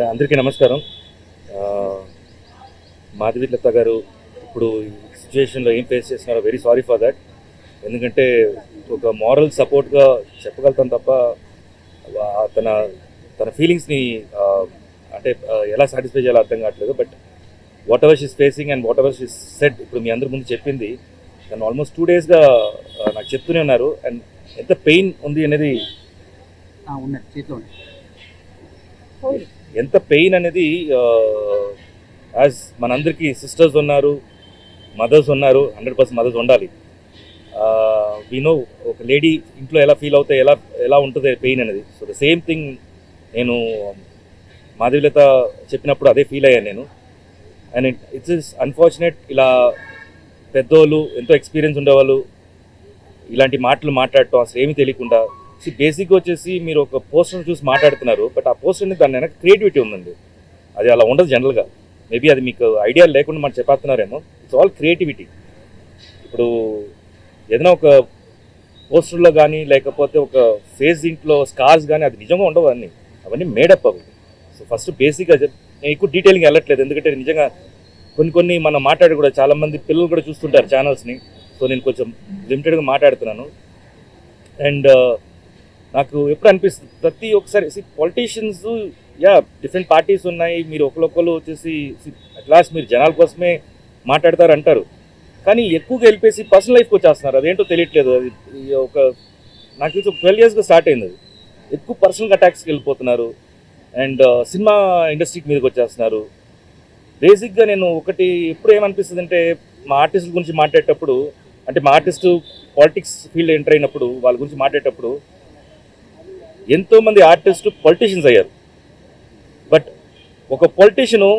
అందరికీ నమస్కారం. మాధవి లత గారు ఇప్పుడు ఈ సిచ్యువేషన్లో ఏం ఫేస్ చేస్తున్నారో వెరీ సారీ ఫర్ దట్. ఎందుకంటే ఒక మారల్ సపోర్ట్గా చెప్పగలుగుతాను తప్ప తన తన ఫీలింగ్స్ని అంటే ఎలా సాటిస్ఫై చేయాలో అర్థం కావట్లేదు. But what ever she's facing and what ever she's said ఇప్పుడు మీ అందరి ముందు చెప్పింది. తను ఆల్మోస్ట్ 2 డేస్గా నాకు చెప్తూనే ఉన్నారు. అండ్ ఎంత పెయిన్ ఉంది అనేది ఎంత పెయిన్ అనేది యాజ్ మనందరికీ సిస్టర్స్ ఉన్నారు, మదర్స్ ఉన్నారు, 100% మదర్స్ ఉండాలి. వీ నో ఒక లేడీ ఇంట్లో ఎలా ఫీల్ అవుతాయి, ఎలా ఉంటుంది పెయిన్ అనేది. సో ద సేమ్ థింగ్ నేను మాధవిలత చెప్పినప్పుడు అదే ఫీల్ అయ్యాను నేను. అండ్ ఇట్స్ ఇస్ అన్ఫార్చునేట్, ఇలా పెద్దోళ్ళు ఎంతో ఎక్స్పీరియన్స్ ఉండేవాళ్ళు ఇలాంటి మాటలు మాట్లాడటం అసలు ఏమీ తెలియకుండా. బేసిక్గా వచ్చేసి మీరు ఒక పోస్టర్ చూసి మాట్లాడుతున్నారు, బట్ ఆ పోస్టర్ని దాని వెనక క్రియేటివిటీ ఉందండి. అది అలా ఉండదు జనరల్గా. మేబీ అది మీకు ఐడియా లేకుండా మనం చెప్పేస్తున్నారేమో. It's all creativity. ఇప్పుడు ఏదైనా ఒక పోస్టర్లో కానీ లేకపోతే ఒక ఫేస్ దీంట్లో స్కార్స్ కానీ అది నిజంగా ఉండవు, అవన్నీ మేడప్ అవి. సో ఫస్ట్ బేసిక్గా నేను ఎక్కువ డీటెయిలింగ్ వెళ్ళట్లేదు, ఎందుకంటే నిజంగా కొన్ని మనం మాట్లాడి కూడా చాలామంది పిల్లలు కూడా చూస్తుంటారు ఛానల్స్ని. సో నేను కొంచెం లిమిటెడ్గా మాట్లాడుతున్నాను. అండ్ నాకు ఎప్పుడు అనిపిస్తుంది ప్రతి ఒక్కసారి పాలిటీషియన్స్ డిఫరెంట్ పార్టీస్ ఉన్నాయి, మీరు ఒకరు వచ్చేసి అట్ లాస్ట్ మీరు జనాల కోసమే మాట్లాడతారు అంటారు, కానీ ఎక్కువగా వెళ్ళిపోయి పర్సనల్ లైఫ్కి వచ్చేస్తున్నారు. అదేంటో తెలియట్లేదు. అది నాకు తెలిసి 12 yearsగా స్టార్ట్ అయింది. అది ఎక్కువ పర్సనల్ అటాక్స్కి వెళ్ళిపోతున్నారు అండ్ సినిమా ఇండస్ట్రీకి మీదకి వచ్చేస్తున్నారు. బేసిక్గా నేను ఒకటి ఎప్పుడు ఏమనిపిస్తుంది అంటే, మా ఆర్టిస్టుల గురించి మాట్లాడేటప్పుడు, అంటే మా ఆర్టిస్టు పాలిటిక్స్ ఫీల్డ్ ఎంటర్ అయినప్పుడు వాళ్ళ గురించి మాట్లాడేటప్పుడు ఎంతోమంది ఆర్టిస్టు పొలిటీషియన్స్ అయ్యారు. బట్ ఒక పొలిటీషియను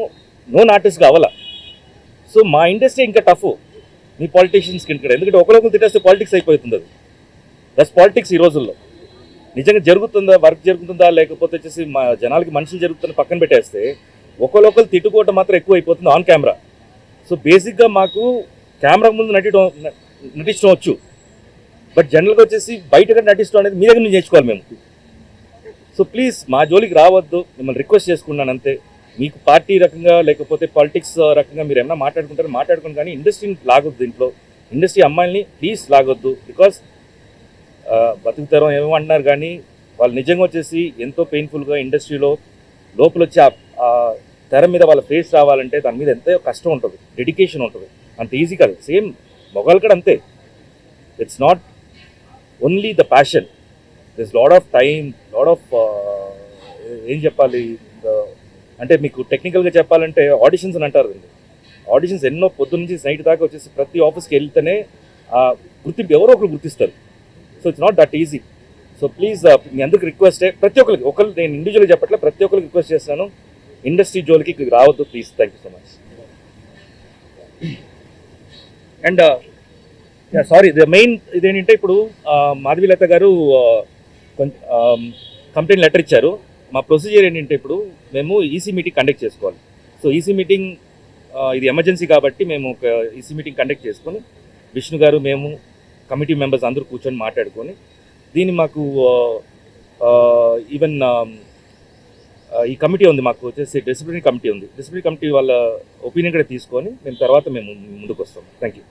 నోన్ ఆర్టిస్ట్గా అవ్వాల. సో మా ఇండస్ట్రీ ఇంకా టఫ్ మీ పాలిటీషియన్స్కి ఇక్కడ, ఎందుకంటే ఒకరొకరు తిట్టేస్తే పాలిటిక్స్ అయిపోతుంది. అది దట్స్ పాలిటిక్స్ ఈ రోజుల్లో. నిజంగా జరుగుతుందా, వర్క్ జరుగుతుందా, లేకపోతే వచ్చేసి మా జనాలకి మనుషులు జరుగుతుందని పక్కన పెట్టేస్తే ఒకరు తిట్టుకోవటం మాత్రం ఎక్కువ అయిపోతుంది ఆన్ కెమెరా. సో బేసిక్గా మాకు కెమెరా ముందు నటించడం వచ్చు, బట్ జనరల్గా వచ్చేసి బయటగా నటించడం అనేది మీ దగ్గర నుంచి నేర్చుకోవాలి మేము. సో ప్లీజ్ మా జోలికి రావద్దు, మిమ్మల్ని రిక్వెస్ట్ చేసుకున్నాను అంతే. మీకు పార్టీ రకంగా లేకపోతే పాలిటిక్స్ రకంగా మీరు ఏమైనా మాట్లాడుకుని కానీ ఇండస్ట్రీని లాగొద్దు. దీంట్లో ఇండస్ట్రీ అమ్మాయిల్ని ప్లీజ్ లాగొద్దు. బికాస్ బతుకుతారం ఏమో అంటున్నారు, కానీ వాళ్ళు నిజంగా వచ్చేసి ఎంతో పెయిన్ఫుల్గా ఇండస్ట్రీలో లోపల వచ్చి ఆ తెర మీద వాళ్ళ ఫేస్ రావాలంటే దాని మీద ఎంతో కష్టం ఉంటుంది, డెడికేషన్ ఉంటుంది. అంత ఈజీ కాదు. సేమ్ మొగాలు కూడా అంతే. It's not only the passion, this lot of time, lot of ఏం చెప్పాలి అంటే మీకు టెక్నికల్గా చెప్పాలంటే ఆడిషన్స్ అని అంటారు. ఆడిషన్స్ ఎన్నో పొద్దున్న నుంచి నైట్ దాకా వచ్చేసి ప్రతి ఆఫీస్కి వెళ్తేనే గుర్తింపు ఎవరో ఒకరు గుర్తిస్తారు. So it's not that easy. So please మీ అందరికి రిక్వెస్టే, ప్రతి ఒక్కరికి నేను ఇండివిజువల్గా చెప్పట్లే, ప్రతి ఒక్కరికి రిక్వెస్ట్ చేస్తున్నాను, ఇండస్ట్రీ జోలికి రావద్దు please. Thank you so much. And sorry, the main ఇదేంటంటే ఇప్పుడు మాధవిలత గారు కొంచెం కంప్లైంట్ లెటర్ ఇచ్చారు. మా ప్రొసీజర్ ఏంటంటే ఇప్పుడు మేము ఈసీ మీటింగ్ కండక్ట్ చేసుకోవాలి. సో ఈసీ మీటింగ్ ఇది ఎమర్జెన్సీ కాబట్టి మేము ఒక ఈసీ మీటింగ్ కండక్ట్ చేసుకొని విష్ణు గారు, మేము, కమిటీ మెంబర్స్ అందరూ కూర్చొని మాట్లాడుకొని దీన్ని మాకు ఈవెన్ ఈ కమిటీ ఉంది, మాకు వచ్చేసి డిసిప్లినరీ కమిటీ ఉంది. డిసిప్లినరీ కమిటీ వాళ్ళ ఒపీనియన్ కూడా తీసుకొని మేము ముందుకు వస్తాం. Thank you.